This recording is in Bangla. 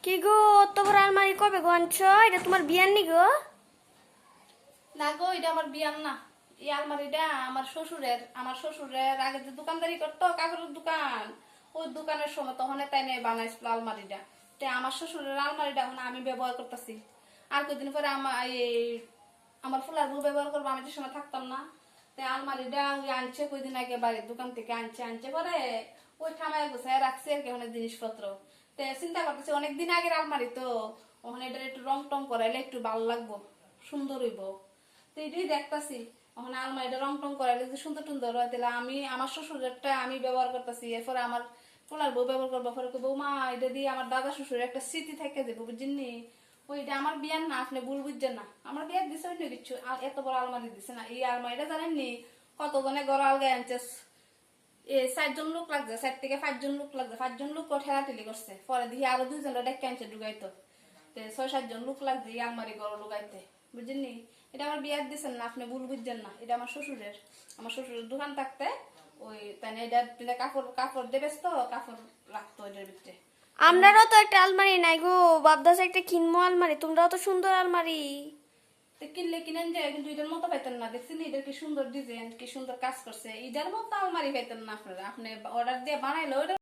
কি গো, অত বড় আলমারি কবে গো আনছো? এটা তোমার বিয়ার নি গো? না গো, এটা আমার বিয়ার না। এই আলমারিটা আমার শ্বশুরের আগে যে দোকানদারি করতো, কাপড়ের দোকান, ওই দোকানের সময় তখন তাই নিয়ে বানাইছিল আলমারিটা। তো আমার শ্বশুরের আলমারিটা এখন আমি ব্যবহার করতেছি। আর কদিন পরে আমার ফুলার বউ ব্যবহার করবো, আমি যে সময় থাকতাম না। তো আলমারিটা ওই আনছে কয়দিন আগে বাড়ির দোকান থেকে আনছে পরে ওই ঠামায় গুছায় রাখছে আর কি অনেক জিনিসপত্র। তো চিন্তা করতেছি অনেকদিন আগের আলমারি তো, ওখানে এটা একটু রং টং করাইলে একটু ভালো লাগবো, সুন্দর হইব। তো এটাই দেখতাছি ওখানে আলমারিটা রং টং করাইলে যদি সুন্দর টুন্দর হয় তাহলে আমি আমার শ্বশুরেরটা আমি ব্যবহার করতেছি, এরপরে আমার পোলার বউ ব্যবহার করবো। পরে বৌমা এটা দিয়ে আমার দাদা শ্বশুরের একটা স্মৃতি থেকে যাবো, বুঝছেন? ওইটা আমার বিয়ার না, আপনি ভুল বুঝছেন না। আমার বিয়ার দিছে অন্য কিছু, এত বড় আলমারি দিছে না। এই আলমারিটা জানেননি কতজনে গড়াল গায়ে আনছে? 4 জন লোক লাগছে, 4 থেকে 5 জন লোক লাগছে, 5 জন লোক ঠেলাঠেলি করছে। পরে দেখি আরো 2 জনের ডেকে আনছে ঢুকাইতো। 6-7 জন লোক লাগছে এই আলমারি গড় ঢুকাইতে, বুঝছেন? এটা আমার বিয়ার দিচ্ছেন না, আপনি ভুল বুঝছেন না। এটা আমার শ্বশুরের দোকান থাকতে ওই তাই না, এটা কাপড় কাপড় দেবে তো, কাপড় রাখতো এটার ভিতরে। আমরারও তো একটা আলমারি নাই গো, ভাবতেছি একটা কিনবো আলমারি। তোমরাও তো সুন্দর আলমারি। তো কিনলে কিনেন যায়, কিন্তু এটার মতো পাইতেন না। দেখছেন এটার কি সুন্দর ডিজাইন, কি সুন্দর কাজ করছে। এটার মতো আলমারি পাইতেন না আপনারা। আপনি অর্ডার দিয়ে বানাইলো